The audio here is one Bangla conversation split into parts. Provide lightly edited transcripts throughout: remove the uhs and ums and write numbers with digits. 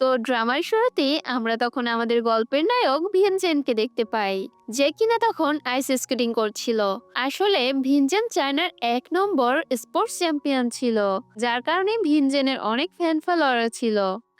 তো ড্রামার শুরুতে আমরা তখন আমাদের গল্পের নায়ক ভিনচেনকে দেখতে পাই, যে কিনা তখন আইস স্কেটিং করছিল। আসলে ভিনচেন চায়নার 1 নম্বর স্পোর্টস চ্যাম্পিয়ন ছিল, যার কারণে ভিনচেনের অনেক ফ্যান ফলোয়ার ছিল।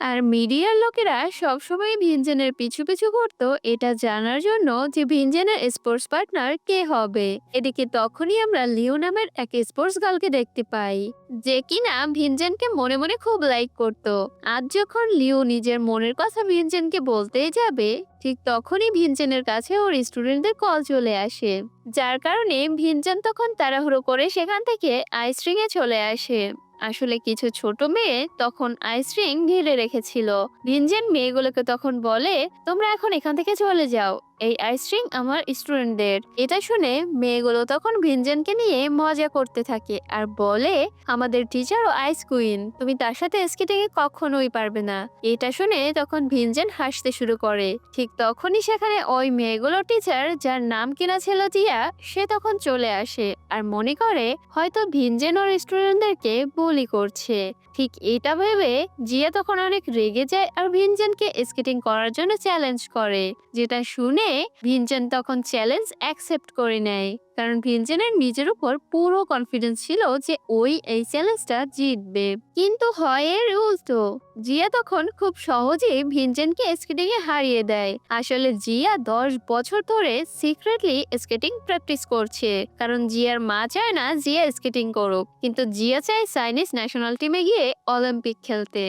আর মিডিয়ার লোকেরা সবসময় ভিনচেনের পিছু পিছু ঘুরতো এটা জানার জন্য যে ভিনচেনের স্পোর্টস পার্টনার কে হবে। এদিকে তখনই আমরা লিও নামের এক স্পোর্টস গার্লকে দেখতে পাই, যে কিনা ভিনচেনকে মনে মনে খুব লাইক করত। আজ যখন লিও নিজের মনের কথা ভিনচেনকে বলতেই যাবে, ঠিক তখনই ভিনচেনের কাছে ওর স্টুডেন্টদের কল চলে আসে, যার কারণে ভিনচেন তখন তাড়াহুড়ো করে সেখান থেকে আইস রিং এ চলে আসে। আসলে কিছু ছোট মেয়ে তখন আইস রিং ঘিরে রেখেছিল। ভিনচেন মেয়েগুলোকে তখন বলে, তোমরা এখন এখান থেকে চলে যাও, এই আইস রিং আমার স্টুডেন্টদের। এটা শুনে মেয়েগুলো তখন ভিনচেনকে নিয়ে মজা করতে থাকে আর বলে, আমাদের টিচারও আইস কুইন, তুমি তার সাথে স্কেটিং এ কখনোই পারবে না। এটা শুনে তখন ভিনচেন হাসতে শুরু করে। ঠিক তখনই সেখানে ওই মেয়েগুলো টিচার, যার নাম কিনা ছিল জিয়া, সে তখন চলে আসে আর মনে করে হয়তো ভিনচেন ওর স্টুডেন্টদেরকে বুলি করছে। ঠিক এটা ভেবে জিয়া তখন অনেক রেগে যায় আর ভিনচেনকে স্কেটিং করার জন্য চ্যালেঞ্জ করে, যেটা শুনে ভিনচেন তখন চ্যালেঞ্জ অ্যাকসেপ্ট করে নেয়, কারণ ভিনচেনের নিজের উপর পুরো কনফিডেন্স ছিল যে ওই এই চ্যালেঞ্জটা জিতবে। কিন্তু হয় এর উল্টো, জিয়া তখন খুব সহজেই ভিনচেনকে স্কেটিং এ হারিয়ে দেয়। আসলে জিয়া 10 বছর ধরে সিক্রেটলি স্কেটিং প্র্যাকটিস করছে, কারণ জিয়ার মা চায় না জিয়া স্কেটিং করুক, কিন্তু জিয়া চায় চাইনিজ ন্যাশনাল টিমে গিয়ে অলিম্পিক খেলতে।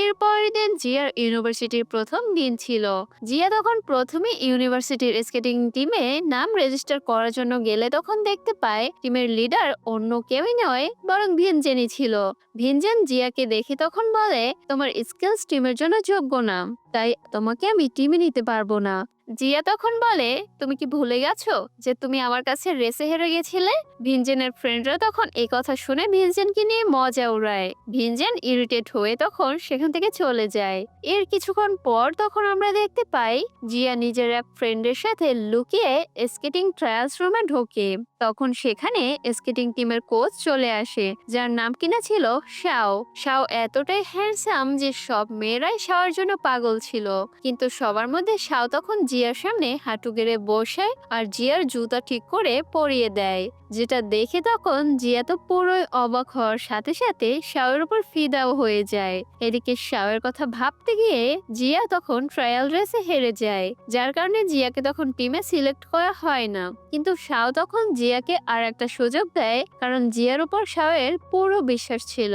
এরপরের দিন জিয়ার ইউনিভার্সিটির প্রথম দিন ছিল। জিয়া তখন প্রথমে ইউনিভার্সিটির স্কেটিং টিমে নাম রেজিস্টার করার জন্য গেলে তখন দেখতে পায় টিমের লিডার অন্য কেউই নয় বরং ভিনচেনই ছিল। ভিনচেন জিয়াকে দেখে তখন বলে, তোমার স্কিলস টিমের জন্য যোগ্য না, তাই তোমাকে আমি টিমে নিতে পারবো না। জিয়া তখন বলে, তুমি কি ভুলে গেছো যে তুমি আমার কাছে রেসে হেরে গেছিলে? ভিনচেনের ফ্রেন্ডরা তখন এই কথা শুনে ভিনচেনকে নিয়ে মজা উড়ায়। ভিনচেন ইরিটেট হয়ে তখন সেখান থেকে চলে যায়। এর কিছুক্ষণ পর তখন আমরা দেখতে পাই জিয়া নিজের এক ফ্রেন্ডের সাথে লুকিয়ে স্কেটিং ট্রায়ালস রুমে ঢোকে। তখন সেখানে স্কেটিং টিমের কোচ চলে আসে, যার নাম কিনা ছিল শাও। শাও এতটাই হ্যান্ডসাম যে সব মেয়েরাই শাওয়ার জন্য পাগল ছিল, কিন্তু সবার মধ্যে শাও তখন জিয়ার সামনে হাঁটু গেড়ে বসে আর জিয়ার জুতা ঠিক করে পরিয়ে দেয়, যেটা দেখে তখন জিয়া তো পুরোই অবাক হওয়ার সাথে সাথে শাওয়ের উপর ফিদাও হয়ে যায়। এদিকে শাওয়ের কথা ভাবতে গিয়ে জিয়া তখন ট্রায়াল রেসে হেরে যায়, যার কারণে জিয়াকে তখন টিমে সিলেক্ট করা হয় না। কিন্তু শাও তখন জিয়াকে আর একটা সুযোগ দেয়, কারণ জিয়ার উপর শাওয়ের পুরো বিশ্বাস ছিল।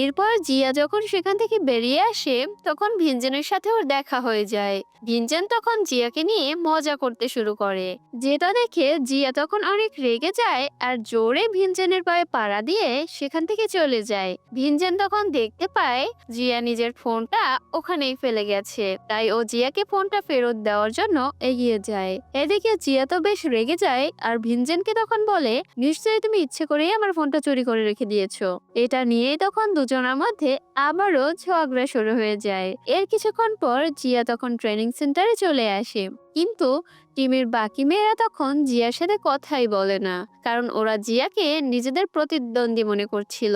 এরপর জিয়া যখন সেখান থেকে বেরিয়ে আসে তখন ভিনচেনের সাথে ওর দেখা হয়ে যায়। ভিনচেন তখন জিয়াকে নিয়ে মজা করতে শুরু করে, যেটা দেখে জিয়া তখন অনেক রেগে যায় আর জোরে ভিনচেনের পায়ে পাড়া দিয়ে সেখান থেকে চলে যায়। ভিনচেন তখন দেখতে পায় জিয়া নিজের ফোনটা ওখানেই ফেলে গেছে, তাই ও জিয়াকে ফোনটা ফেরত দেওয়ার জন্য এগিয়ে যায়। এদিকে জিয়া তো বেশ রেগে যায় আর ভিনচেনকে তখন বলে, নিশ্চয়ই তুমি ইচ্ছে করেই আমার ফোনটা চুরি করে রেখে দিয়েছো। এটা নিয়েই তখন দুজনের মধ্যে আবারও ঝগড়া শুরু হয়ে যায়। এর কিছুক্ষণ পর জিয়া তখন ট্রেনিং সেন্টারে চলে আসে, কিন্তু টিমের বাকি মেয়েরা তখন জিয়ার সাথে কথাই বলে না, কারণ ওরা জিয়াকে নিজেদের প্রতিদ্বন্দ্বী মনে করছিল।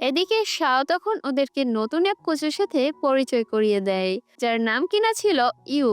এদিকে শাও তখন ওদেরকে নতুন এক কোচের সাথে পরিচয় করিয়ে দেয়, যার নাম কিনা ছিল ইউ,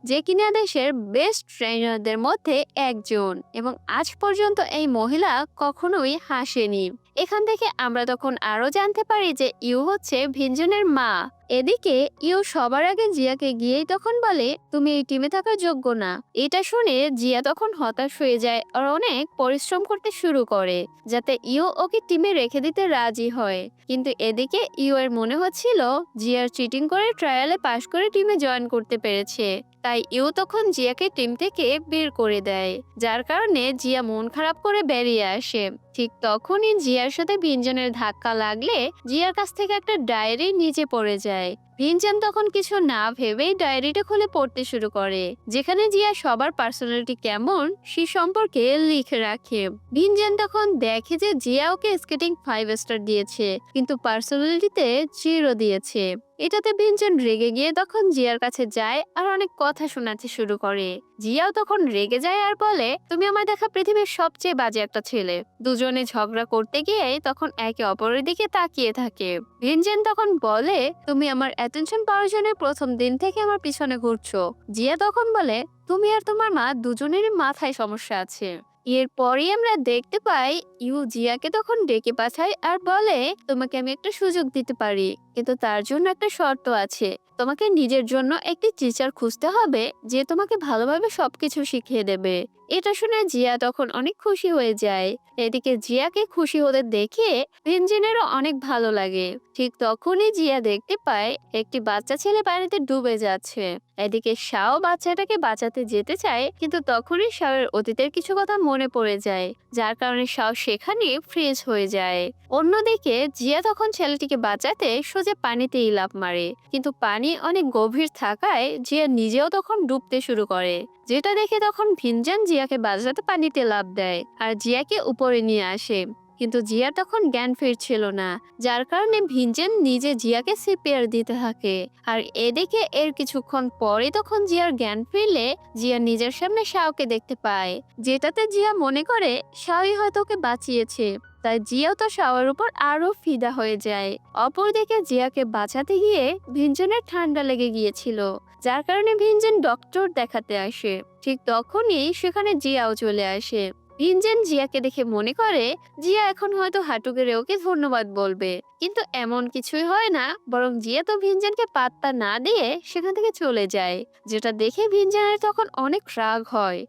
যে কিনা দেশের বেস্ট ট্রেনারদের মধ্যে একজন, এবং আজ পর্যন্ত এই মহিলা কখনোই হাসেনি। এখান থেকে আমরা তখন আরো জানতে পারি যে ইউ হচ্ছে ভিনচেনের মা। এদিকে ইউ সবার আগে জিয়াকে গিয়েই তখন বলে, তুমি এই টিমে থাকার যোগ্য না। এটা শুনে জিয়া তখন হতাশ হয়ে যায় আর অনেক পরিশ্রম করতে শুরু করে যাতে ইউ ওকে টিমে রেখে দিতে রাজি হয়। কিন্তু এদিকে ইউ এর মনে হচ্ছিল জিয়ার চিটিং করে ট্রায়ালে পাশ করে টিমে জয়েন করতে পেরেছে, তাই ইউ তখন জিয়াকে টিম থেকে বের করে দেয়, যার কারণে জিয়া মন খারাপ করে বেরিয়ে আসে। ঠিক তখনই জিয়ার সাথে ভিনচেনের ধাক্কা লাগলে জিয়ার কাছ থেকে একটা ডায়েরি নিচে পড়ে যায়। ভিনচেন তখন কিছু না ভেবেই ডায়েরিটা খুলে পড়তে শুরু করে, যেখানে জিয়া সবার পার্সোনালিটি কেমন সে সম্পর্কে লিখে রাখে। ভিনচেন তখন দেখে যে জিয়া ওকে স্কেটিং 5 স্টার দিয়েছে, কিন্তু পার্সোনালিটিতে 0 দিয়েছে। এটাতে ভিনচেন রেগে গিয়ে তখন জিয়ার কাছে যায় আর অনেক কথা শোনাতে শুরু করে। জিয়াও তখন রেগে যায় আর বলে, তুমি আমার দেখা পৃথিবীর সবচেয়ে বাজে একটা ছেলে। দুজনে ঝগড়া করতে গিয়ে তখন একে অপরের দিকে তাকিয়ে থাকে। ভিনচেন তখন বলে, তুমি আমার অ্যাটেনশন পাওয়ার জন্য প্রথম দিন থেকে আমার পিছনে ঘুরছো। জিয়া তখন বলে, তুমি আর তোমার মা দুজনেরই মাথায় সমস্যা আছে। এরপরই আমরা দেখতে পাই ইউ জিয়াকে তখন ডেকে পাঠায় আর বলে, তোমাকে আমি একটা সুযোগ দিতে পারি, কিন্তু তার জন্য একটা শর্ত আছে। তোমাকে নিজের জন্য একটি টিচার খুঁজতে হবে যে তোমাকে ভালোভাবে সবকিছু শিখিয়ে দেবে। এটা শুনে জিয়া তখন অনেক খুশি হয়ে যায়। এদিকে জিয়াকে খুশি হতে দেখে ভিনজেনেরও অনেক ভালো লাগে। ঠিক তখনই জিয়া দেখতে পায় একটি বাচ্চা ছেলে পানিতে ডুবে যাচ্ছে। এদিকে শাও বাচ্চাটাকে বাঁচাতে যেতে চায়, কিন্তু তখনই শাওয়ের অতীতের কিছু কথা মনে পড়ে যায়, যার কারণে শাও সেখানে ফ্রিজ হয়ে যায়। অন্যদিকে জিয়া তখন ছেলেটিকে বাঁচাতে সোজা পানিতেই লাফ মারে, কিন্তু পানি অনেক গভীর থাকায় জিয়া নিজেও তখন ডুবতে শুরু করে। যেটা দেখে তখন ভিনজান জিয়াকে বাঁচাতে পানিতে লাফ দেয় আর জিয়াকে উপরে নিয়ে আসে, কিন্তু জিয়ার তখন জ্ঞান ফিরছিল না, যার কারণে ভিনজেন নিজে জিয়াকে সিপিআর দিতে থাকে। আর এদিকে এর কিছুক্ষণ পরে তখন জিয়ার জ্ঞান ফিরলে জিয়া নিজের সামনে শাওকে দেখতে পায়, যেটাতে জিয়া মনে করে শাওই হয়তো ওকে বাঁচিয়েছে। তাই জিয়াও তো শাওয়ের উপর আরো ফিদা হয়ে যায়। অপরদিকে জিয়াকে বাঁচাতে গিয়ে ভিনজনের ঠান্ডা লেগে গিয়েছিল, যার কারণে ভিনজেন ডক্টর দেখাতে আসে। ঠিক তখনই সেখানে জিয়াও চলে আসে। ভিনজেন জিয়াকে দেখে মনে করে জিয়া এখন হয়তো হাঁটু গেড়ে ওকে ধন্যবাদ বলবে, কিন্তু এমন কিছুই হয় না, বরং জিয়া তো ভিনজেনকে পাত্তা না দিয়ে সেখান থেকে চলে যায়, যেটা দেখে ভিনজেনের তখন অনেক রাগ হয়।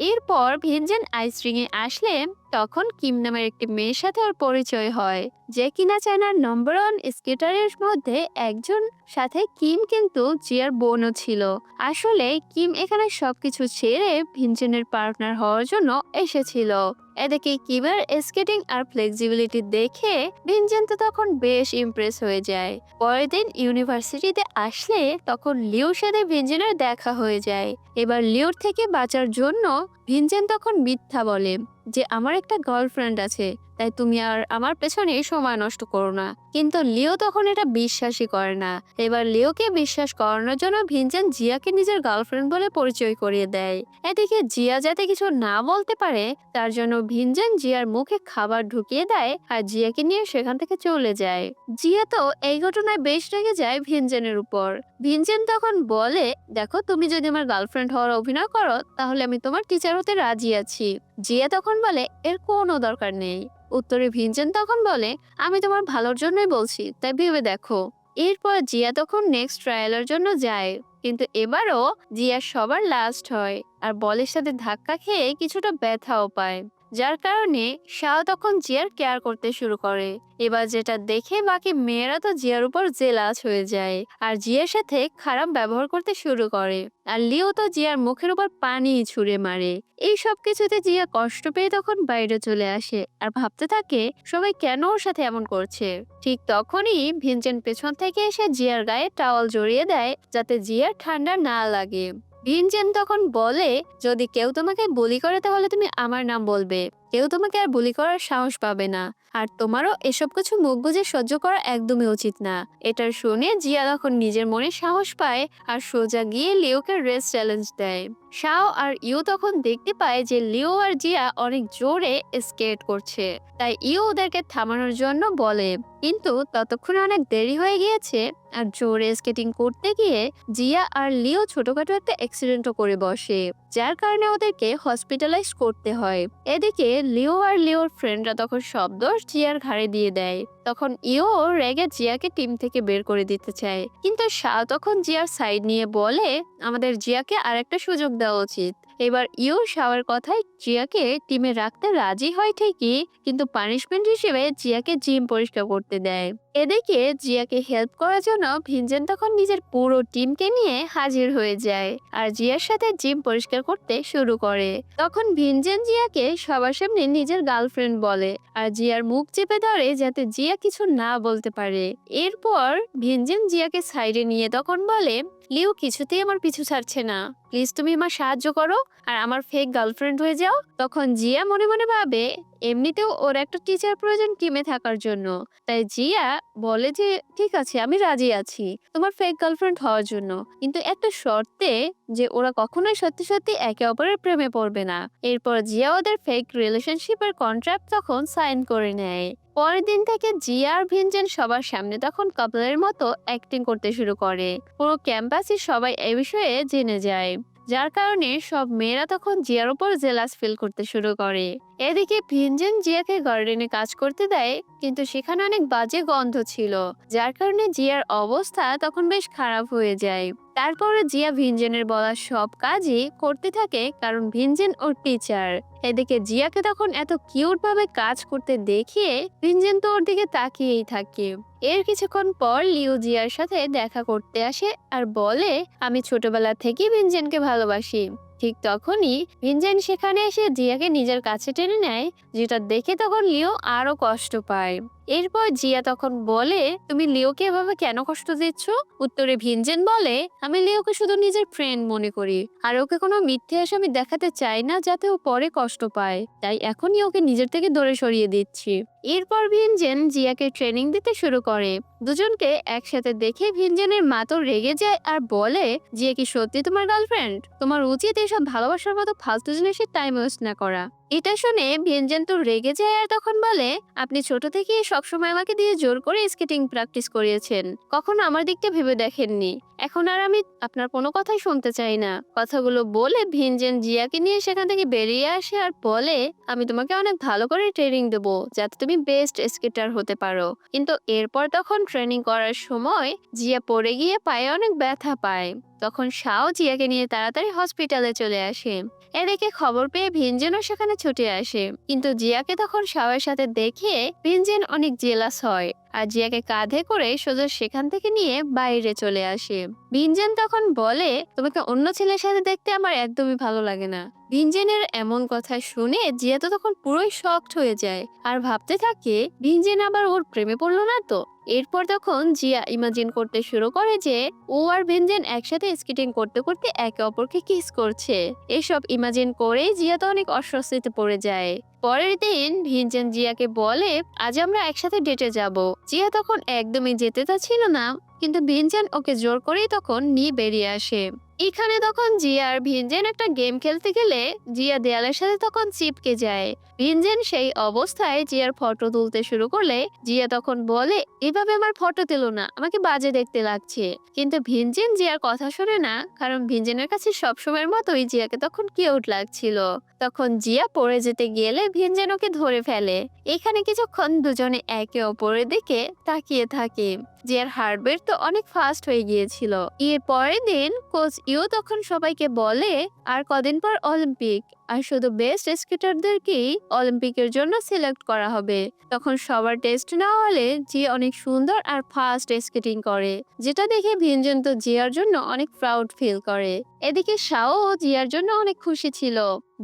এরপর ভিনজেন আইসরিং এ আসলে তখন কিম নামের একটি মেয়ের সাথে ওর পরিচয় হয়, যে কিনা চায়নার নম্বর 1 স্কেটারের মধ্যে একজন। সাথে কিম কিন্তু জিয়ার বোনও ছিল। আসলে কিম এখানে সবকিছু ছেড়ে ভিনজেনের পার্টনার হওয়ার জন্য এসেছিল। এদিকে কিমের স্কেটিং আর ফ্লেক্সিবিলিটি দেখে ভিনজেন তো তখন বেশ ইমপ্রেস হয়ে যায়। পরের দিন ইউনিভার্সিটিতে আসলে তখন লিওর সাথে ভিনজেনের দেখা হয়ে যায়। এবার লিওর থেকে বাঁচার জন্য ভিনজেন তখন মিথ্যা বলে যে আমার একটা গার্লফ্রেন্ড আছে, তাই তুমি আর আমার পেছনে সময় নষ্ট করো না। কিন্তু লিও তখন এটা বিশ্বাসই করে না। এবার লিওকে বিশ্বাস করানোর জন্য ভিনজেন জিয়াকে নিজের গার্লফ্রেন্ড বলে পরিচয় করিয়ে দেয়। এদিকে জিয়া যাতে কিছু না বলতে পারে তার জন্য ভিনজেন জিয়ার মুখে খাবার ঢুকিয়ে দেয় আর জিয়াকে নিয়ে সেখান থেকে চলে যায়। জিয়া তো এই ঘটনায় বেশ রেগে যায় ভিনজেনের উপর। ভিনজেন তখন বলে, দেখো তুমি যদি আমার গার্লফ্রেন্ড হওয়ার অভিনয় করো তাহলে আমি তোমার টিচার হতে রাজি আছি। জিয়া তখন বলে, এর কোনো দরকার নেই। উত্তরে ভিনজেন তখন বলে, আমি তোমার ভালোর জন্যই বলছি, তাই ভেবে দেখো। এরপর জিয়া তখন নেক্সট ট্রায়ালের জন্য যায়, কিন্তু এবারও জিয়া সবার লাস্ট হয় আর বলের সাথে ধাক্কা খেয়ে কিছুটা ব্যথাও পায়, যার কারণে শাও তখন জিয়ার কেয়ার করতে শুরু করে। এবার যেটা দেখে বাকি মেয়েরা তো জিয়ার উপর জেলাস হয়ে যায় আর জিয়ার সাথে খারাপ ব্যবহার করতে শুরু করে। আর লিও তো জিয়ার মুখের উপর পানি ছুঁড়ে মারে। এই সব কিছুতে জিয়া কষ্ট পেয়ে তখন বাইরে চলে আসে আর ভাবতে থাকে সবাই কেন ওর সাথে এমন করছে। ঠিক তখনই ভিনচেন পেছন থেকে এসে জিয়ার গায়ে টাওয়াল জড়িয়ে দেয় যাতে জিয়ার ঠান্ডা না লাগে। ভিনচেন তখন বলে, যদি কেউ তোমাকে বুলি করে তাহলে তুমি আমার নাম বলবে, কেউ তোমাকে আর বুলি করার সাহস পাবে না। আর তোমারও এসব কিছু মুখ বুজে সহ্য করা একদমই উচিত না। এটা শুনে জিয়া তখন নিজের মনে সাহস পায় আর সোজা গিয়ে লিওকে রেস চ্যালেঞ্জ দেয়। শাও আর ইউ তখন দেখতে পায় যে লিও আর জিয়া অনেক জোরে স্কেট করছে, তাই ইউ ওদেরকে থামানোর জন্য বলে, কিন্তু ততক্ষণে অনেক দেরি হয়ে গিয়েছে। আর জোরে স্কেটিং করতে গিয়ে জিয়া আর লিও ছোটখাটো একটা অ্যাক্সিডেন্টও করে বসে, যার কারণে ওদেরকে হসপিটালাইজ করতে হয়। এদিকে লিও আর লিওর ফ্রেন্ডরা তখন সব দোষ জিয়ার ঘাড়ে দিয়ে দেয়। তখন ইও রেগে জিয়াকে টিম থেকে বের করে দিতে চায়, কিন্তু শাও তখন জিয়ার সাইড নিয়ে বলে, আমাদের জিয়াকে আরেকটা সুযোগ দেওয়া উচিত। এবার ইউ শাওয়ের কথায় জিয়াকে টিমে রাখতে রাজি হয় ঠিকই, কিন্তু পানিশমেন্ট হিসেবে জিয়াকে জিম পরিষ্কার করতে দেয়। এদিকে জিয়াকে হেল্প করার জন্য ভিনজেন তখন নিজের পুরো টিমকে নিয়ে হাজির হয়ে যায় আর জিয়ার সাথে জিম পরিষ্কার করতে শুরু করে। তখন ভিনজেন জিয়াকে সবার সামনে নিজের গার্লফ্রেন্ড বলে আর জিয়ার মুখ চেপে ধরে যাতে জিয়া কিছু না বলতে পারে। এরপর ভিনজেন জিয়াকে সাইডে নিয়ে তখন বলে, লিও কিছুতেই আমার পিছু ছাড়ছে না, প্লিজ তুমি আমার সাহায্য করো। আর আমার ফেক গার্লফ্রেন্ড হয়ে যাও। তখন জিয়া মনে মনে ভাবে এমনিতেও ওর একটা টিচার প্রয়োজন টিমে থাকার জন্য। তাই জিয়া বলে যে ঠিক আছে, আমি রাজি আছি তোমার ফেক গার্লফ্রেন্ড হওয়ার জন্য, কিন্তু একটা শর্তে, যে ওরা কখনোই সত্যি সত্যি একে অপরের প্রেমে পড়বে না। এরপর জিয়া ওদের ফেক রিলেশনশিপের কন্ট্রাক্ট তখন সাইন করে নেয়। পরের দিন থেকে জিয়া আর ভিনজেন সবার সামনে তখন কাপলের মতো অ্যাক্টিং করতে শুরু করে। পুরো ক্যাম্পাসে সবাই এ বিষয়ে জেনে যায়, যার কারণে সব মেয়েরা তখন জিয়ার উপর জেলাস ফিল করতে শুরু করে। এদিকে ভিনজেন জিয়াকে গার্ডেনে কাজ করতে দেয়, কিন্তু সেখানে অনেক বাজে গন্ধ ছিল, যার কারণে জিয়ার অবস্থা তখন বেশ খারাপ হয়ে যায়। তারপরে জিয়া ভিনজেনের বলা সব কাজই করতে থাকে, কারণ ভিনজেন ওর টিচার। এদিকে জিয়াকে তখন এত কিউট ভাবে কাজ করতে দেখিয়ে ভিনজেন তো ওর দিকে তাকিয়েই থাকে। এর কিছুক্ষণ পর লিও জিয়ার সাথে দেখা করতে আসে আর বলে আমি ছোটবেলা থেকেই ভিনজেনকে ভালোবাসি। ঠিক তখনই ভিনজেন সেখানে এসে জিয়াকে নিজের কাছে টেনে নেয়, যেটা দেখে তখন লিও আরো কষ্ট পায়। এরপর জিয়া তখন বলে তুমি লিওকে এভাবে কেন কষ্ট দিচ্ছ? উত্তরে ভিনজেন বলে আমি লিওকে শুধু নিজের ফ্রেন্ড মনে করি, আর ওকে কোনো মিথ্যে আসামি দেখাতে চাই না যাতে ও পরে কষ্ট পায়, তাই এখনই ওকে নিজের থেকে দূরে সরিয়ে দিচ্ছি। এরপর ভিনজেন জিয়াকে ট্রেনিং দিতে শুরু করে। দুজনকে একসাথে দেখে ভিনজেনের মা তো রেগে যায় আর বলে জিয়া কি সত্যি তোমার গার্লফ্রেন্ড? তোমার উচিত এসব ভালোবাসার মতো ফালতু জিনিসের টাইম ওয়েস্ট না করা। এটা শুনে ভিনজেন তো রেগে যায় আর তখন বলে আপনি ছোট থেকে সবসময় আমাকে দিয়ে জোর করে স্কেটিং প্র্যাকটিস করিয়েছেন, কখনো আমার দিকটা ভেবে দেখেননি। এখন আর আমি আপনার কোনো কথাই শুনতে চাই না। কথাগুলো বলে ভিনজেন জিয়াকে নিয়ে সেখান থেকে বেরিয়ে আসে আর বলে আমি তোমাকে অনেক ভালো করে ট্রেনিং দেবো যাতে তুমি বেস্ট স্কেটার হতে পারো। কিন্তু এরপর তখন ট্রেনিং করার সময় জিয়া পড়ে গিয়ে পায়ে অনেক ব্যথা পায়। তখন শাও জিয়াকে নিয়ে তাড়াতাড়ি হসপিটালে চলে আসে। এদিকে খবর পেয়ে ভিনজেনও সেখানে ছুটে আসে, কিন্তু জিয়াকে তখন শাওয়ের সাথে দেখে ভিনজেন অনেক জেলাস হয় আর জিয়াকে কাঁধে করে সোজা সেখান থেকে নিয়ে বাইরে চলে আসে। ভিনজেন তখন বলে তোমাকে অন্য ছেলের সাথে দেখতে আমার একদমই ভালো লাগে না। ভিনজেনের এমন কথা শুনে জিয়া তো তখন পুরোই শকড হয়ে যায় আর ভাবতে থাকে ভিনজেন আবার ওর প্রেমে পড়লো না তো। এরপর তখন জিয়া ইমাজিন করতে শুরু করে যে ও আর ভিনজেন একসাথে স্কেটিং করতে করতে একে অপরকে কিস করছে। এসব ইমাজিন করে জিয়া তো অনেক অস্বস্তিতে পড়ে যায়। পরের দিন ভিনজেন জিয়াকে বলে আজ আমরা একসাথে ডেটে যাব। জিয়া তখন একদমই যেতে চাচ্ছিল না, কিন্তু ভিনজেন ওকে জোর করেই তখন নিয়ে বেরিয়ে আসে। এখানে তখন জিয়া আর ভিনজেন একটা গেম খেলতে গেলে জিয়া দেয়ালের সাথে তখন চিপকে যায়। ভিনজেন সেই অবস্থায় জিয়ার ফটো তুলতে শুরু করলে জিয়া তখন বলে এভাবে আমার ফটো তুলো না, আমাকে বাজে দেখতে লাগছে। কিন্তু ভিনজেন জিয়ার কথা শোনে না, কারণ ভিনজেনের কাছে সবসময়ের মতোই জিয়াকে তখন কিউট লাগছিল। তখন জিয়া পড়ে যেতে গেলে ভিনজেন ওকে ধরে ফেলে। এখানে কিছুক্ষণ দুজনে একে অপরের দিকে তাকিয়ে থাকে। জিয়ার হার্টবিট তো অনেক ফাস্ট হয়ে গিয়েছিল। এর পরের দিন কোচ ইউ তখন সবাইকে বলে আর কদিন পর অলিম্পিক, আর শুধু বেস্ট স্কেটারদেরকেই অলিম্পিকের জন্য সিলেক্ট করা হবে। তখন সবার টেস্ট নেওয়া হলে জিয়া অনেক সুন্দর আর ফাস্ট স্কেটিং করে, যেটা দেখে ভিনজেন তো জিয়ার জন্য অনেক প্রাউড ফিল করে। এদিকে শাও ও জিয়ার জন্য অনেক খুশি ছিল।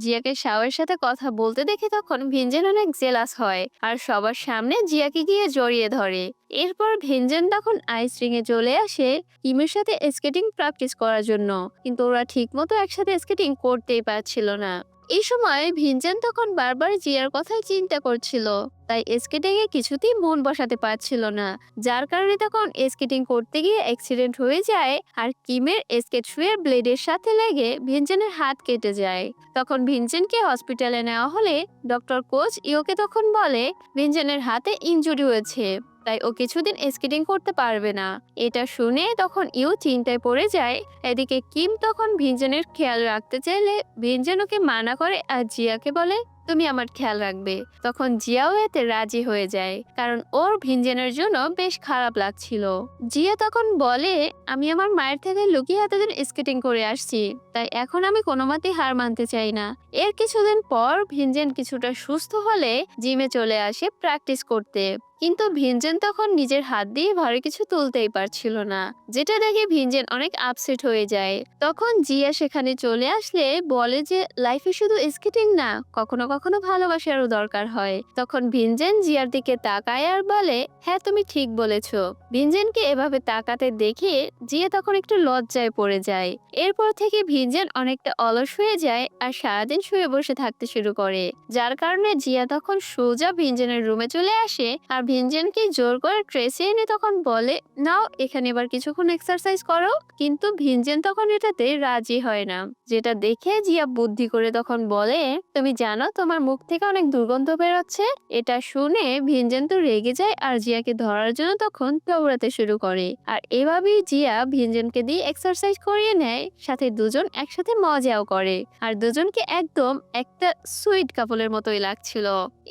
জিয়াকে শাওয়ের সাথে কথা বলতে দেখে তখন ভিনজেন অনেক জেলাস হয় আর সবার সামনে জিয়াকে গিয়ে জড়িয়ে ধরে। এরপর ভিনজেন তখন আইস রিং এ চলে আসে কিমের সাথে স্কেটিং প্র্যাকটিস করার জন্য, কিন্তু ওরা ঠিক মতো একসাথে স্কেটিং করতেই পারছিল না। এই সময় ভিনজেন তখন বারবার জিয়ার কথাই চিন্তা করছিল, তাই স্কেটিং এ কিছুতেই মন বসাতে পারছিল না, যার কারণে তখন স্কেটিং করতে গিয়ে অ্যাক্সিডেন্ট হয়ে যায় আর কিমের স্কেট শুয়ের ব্লেডের সাথে লেগে ভিনজেনের হাত কেটে যায়। তখন ভিনজেনকে হসপিটালে নেওয়া হলে ডক্টর কোচ ইওকে তখন বলে ভিনজেনের হাতে ইনজুরি হয়েছে, তাই ও কিছুদিন স্কেটিং করতে পারবে না। এটা শুনে তখন ইউ চিন্তায় পড়ে যায়। এদিকে কিম তখন ভিনজেনের খেয়াল রাখতে চাইলে ভিনজেন ওকে মানা করে আর জিয়াকে বলে তুমি আমার খেয়াল রাখবে। তখন জিয়াও এতে রাজি হয়ে যায়, কারণ ওর ভিনজেনের জন্য বেশ খারাপ লাগছিল। জিয়া তখন বলে আমি আমার মায়ের থেকে লুকিয়ে এতদিন স্কেটিং করে আসছি, তাই এখন আমি কোনো মতেই হার মানতে চাই না। এর কিছুদিন পর ভিনজেন কিছুটা সুস্থ হলে জিমে চলে আসে প্র্যাকটিস করতে, কিন্তু ভিনজেন তখন নিজের হাত দিয়ে ভারী কিছু তুলতেই পারছিল না, যেটা দেখে ভিনজেন অনেক আপসেট হয়ে যায়। তখন জিয়া সেখানে চলে আসলে বলে যে লাইফে শুধু স্কেটিং না, কখনো কখনো ভালোবাসারও দরকার হয়। তখন ভিনজেন জিয়ার দিকে তাকায় আর বলে, হ্যাঁ তুমি ঠিক বলেছো। ভিনজেনকে এভাবে তাকাতে দেখে জিয়া তখন একটু লজ্জায় পড়ে যায়। এরপর থেকে ভিনজেন অনেকটা অলস হয়ে যায় আর সারাদিন শুয়ে বসে থাকতে শুরু করে, যার কারণে জিয়া তখন সোজা ভিনজেনের রুমে চলে আসে আর ভিনজেনকে জোর করে ট্রেসে এনে তখন বলে, নাও এখানে এবার কিছুক্ষণ এক্সারসাইজ করো। কিন্তু ভিনজেন তখন এটাতে রাজি হয় না, যেটা দেখে জিয়া বুদ্ধি করে তখন বলে, তুমি জানো তোমার মুখ থেকে অনেক দুর্গন্ধ বেরোচ্ছে। এটা শুনে ভিনজেন তো রেগে যায় আর জিয়াকে ধরার জন্য তখন দৌড়াতে শুরু করে। আর এভাবেই জিয়া ভিনজেনকে দিয়ে এক্সারসাইজ করিয়ে নেয়, সাথে দুজন একসাথে মজাও করে আর দুজনকে একদম একটা সুইট কাপলের মতোই লাগছিল।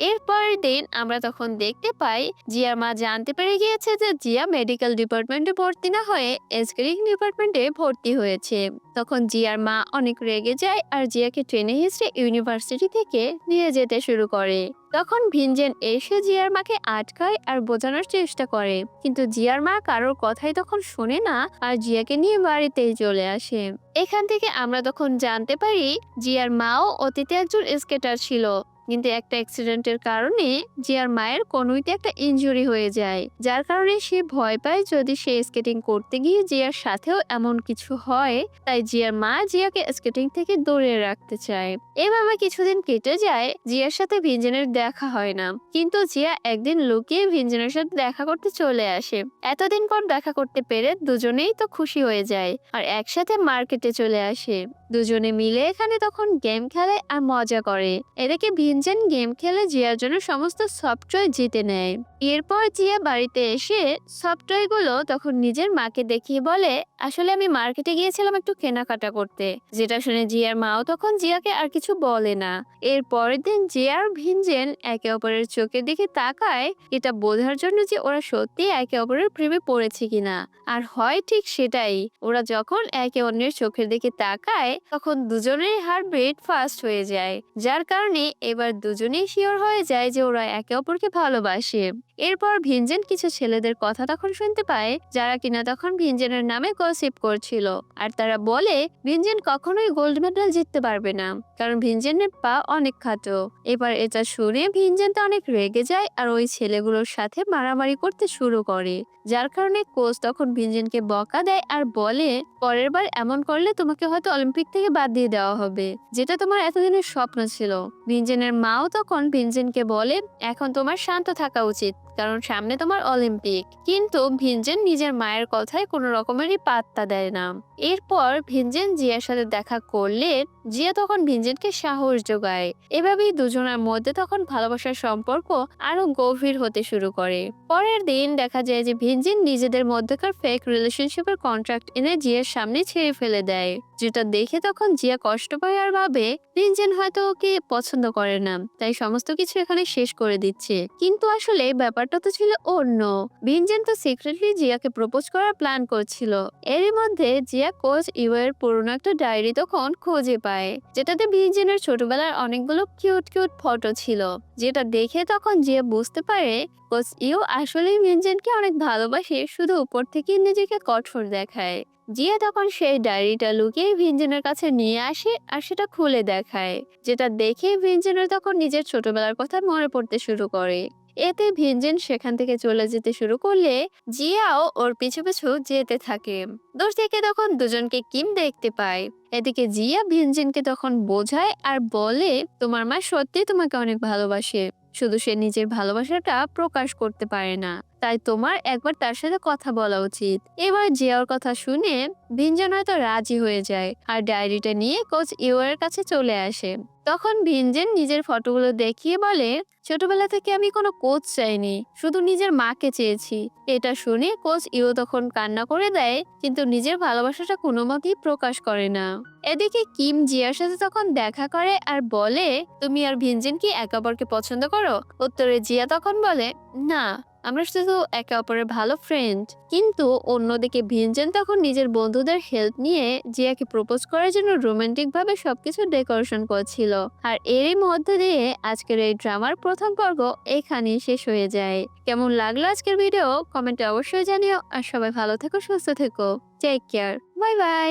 এরপরের দিন আমরা তখন দেখতে পাই জিয়ার মা জানতে পেরে গিয়েছে যে জিয়া মেডিকেল ডিপার্টমেন্টে ভর্তি না হয়ে স্কেলিং ডিপার্টমেন্টে ভর্তি হয়েছে। তখন জিয়ার মা অনেক রেগে যায় আর জিয়াকে ট্রেনে হিসেবে ইউনিভার্সিটি থেকে নিয়ে যেতে শুরু করে। তখন ভিনজেন এসে জিয়ার মাকে আটকায় আর বোঝানোর চেষ্টা করে, কিন্তু জিয়ার মা কারোর কথাই তখন শোনে না আর জিয়াকে নিয়ে বাড়িতেই চলে আসে। এখান থেকে আমরা তখন জানতে পারি জিয়ার মাও অতীতে একজন স্কেটার ছিল, কিন্তু একটা অ্যাক্সিডেন্টের কারণে জিয়ার মায়ের কনুইতে একটা ইনজুরি হয়ে যায়, যার কারণে সে ভয় পায় যদি সে স্কেটিং করতে গিয়ে জিয়ার সাথেও এমন কিছু হয়। তাই জিয়ার মা জিয়াকে স্কেটিং থেকে দূরে রাখতে চায়। এভাবে কিছুদিন কেটে যায়, জিয়ার সাথে ভিনজেনের দেখা হয় না, কিন্তু জিয়া একদিন লুকিয়ে ভিনজেনের সাথে দেখা করতে চলে আসে। এতদিন পর দেখা করতে পেরে দুজনেই তো খুশি হয়ে যায় আর একসাথে মার্কেটে চলে আসে। দুজনে মিলে এখানে তখন গেম খেলে আর মজা করে। এদিকে ভিনজেন গেম খেলে জিয়ার জন্য সমস্ত সফটওয়্যার জিতে নেয়। এরপর জিয়া বাড়িতে এসে সফটওয়্যার গুলো তখন নিজের মাকে দেখিয়ে বলে, আসলে আমি মার্কেটে গিয়েছিলাম একটু কেনাকাটা করতে। যেটা শুনে জিয়ার মাও তখন জিয়াকে আর কিছু বলে না। এর পরের দিন জিয়া আর ভিনজেন একে অপরের চোখের দিকে তাকায়, এটা বোঝার জন্য যে ওরা সত্যি একে অপরের প্রেমে পড়েছে কিনা। আর হয় ঠিক সেটাই, ওরা যখন একে অন্যের চোখের দিকে তাকায় তখন দুজনের হার্টবিট ফাস্ট হয়ে যায়, যার কারণে এবার দুজনেই শিওর হয়ে যায় যে ওরা একে অপরকে ভালোবাসে। এরপর ভিনজেন কিছু ছেলেদের কথা তখন শুনতে পায়, যারা কিনা তখন ভিনজেনের নামে গসিপ করছিল। আর তারা বলে ভিনজেন কখনোই গোল্ড মেডেল জিততে পারবে না, কারণ ভিনজেনের পা অনেক খাটো। এবার এটা শুনে ভিনজেন তো অনেক রেগে যায় আর ওই ছেলেগুলোর সাথে মারামারি করতে শুরু করে, যার কারণে কোচ তখন ভিনজেনকে বকা দেয় আর বলে, পরের বার এমন করলে তোমাকে হয়তো অলিম্পিক থেকে বাদ দিয়ে দেওয়া হবে, যেটা তোমার এতদিনের স্বপ্ন ছিল। ভিনজেনের মাও তখন ভিনজেনকে বলে, এখন তোমার শান্ত থাকা উচিত, কারণ সামনে তোমার অলিম্পিক। কিন্তু ভিনজেন নিজের মায়ের কথায় কোনো রকমেরই পাত্তা দেয় না। এরপর ভিনজেন জিয়ার সাথে দেখা করলে জিয়া তখন ভিনজেনকে সাহস যোগায়। এভাবেই দুজনের মধ্যে তখন ভালোবাসার সম্পর্ক আরো গভীর হতে শুরু করে। পরের দিন দেখা যায় যে ভিনজেন নিজেদের মধ্যকার ফেক রিলেশনশিপের কন্ট্রাক্ট এনে জিয়ার সামনে ছেড়ে ফেলে দেয়, যেটা দেখে তখন জিয়া কষ্ট পায় আর ভাবে ভিনজেন হয়তো ওকে পছন্দ করে না, তাই সমস্ত কিছু এখানে শেষ করে দিচ্ছে। কিন্তু আসলে ব্যাপারটা তো ছিল অন্য। ভিনজেন তো সিক্রেটলি জিয়াকে প্রপোজ করার প্ল্যান করছিল। এরই মধ্যে জিয়া কোচ ইউ এর পুরনো একটা ডায়েরি তখন খুঁজে পায়, যেটাতে ভিনজেনের ছোটবেলার অনেকগুলো কিউট কিউট ফটো ছিল, যেটা দেখে তখন জিয়া বুঝতে পারে কোচ ইউ আসলেই ভিনজেনকে অনেক ভালোবাসে, শুধু উপর থেকে নিজেকে কঠোর দেখায়। জিয়া তখন সেই ডায়েরিটা লুকিয়ে ভিনজেনের কাছে নিয়ে আসে আর সেটা খুলে দেখায়, যেটা দেখে ভিনজেনের তখন নিজের ছোটবেলার কথা মনে পড়তে শুরু করে। এতে ভিনজেন সেখান থেকে চলে যেতে শুরু করলে জিয়াও ওর পিছু পিছু যেতে থাকে। দূর থেকে তখন দুজনকে কিম দেখতে পায়। এদিকে জিয়া ভিনজেনকে তখন বোঝায় আর বলে, তোমার মা সত্যি তোমাকে অনেক ভালোবাসে, শুধু সে নিজের ভালোবাসাটা প্রকাশ করতে পারে না, তাই তোমার একবার তার সাথে কথা বলা উচিত। এবার জিয়ার কথা শুনে ভিনজেন হয়তো রাজি হয়ে যায় আর ডায়েরিটা নিয়ে কোচ ইউ এর কাছে চলে আসে। তখন ভিনজেন নিজের ফটোগুলো দেখিয়ে বলে, ছোটবেলা থেকে আমি কোনো কোচ চাইনি, শুধু নিজের মাকে চেয়েছি। এটা শুনে কোচ ইউ তখন কান্না করে দেয়, কিন্তু নিজের ভালোবাসাটা কোনো মতেই প্রকাশ করে না। এদিকে কিম জিয়ার সাথে তখন দেখা করে আর বলে, তুমি আর ভিনজেন কি একে অপরকে পছন্দ করো? উত্তরে জিয়া তখন বলে, না, আমরা শুধু একে অপরের ভালো ফ্রেন্ড। কিন্তু অন্যদিকে ভিনজেন তখন নিজের বন্ধুদের হেল্প নিয়ে জিয়াকে প্রপোজ করার জন্য রোমান্টিক ভাবে সবকিছু ডেকোরেশন করছিল। আর এরই মধ্যে দিয়ে আজকের এই ড্রামার প্রথম পর্ব এখানেই শেষ হয়ে যায়। কেমন লাগলো আজকের ভিডিও কমেন্টে অবশ্যই জানিও। আর সবাই ভালো থেকো, সুস্থ থেকো। Take care, bye by.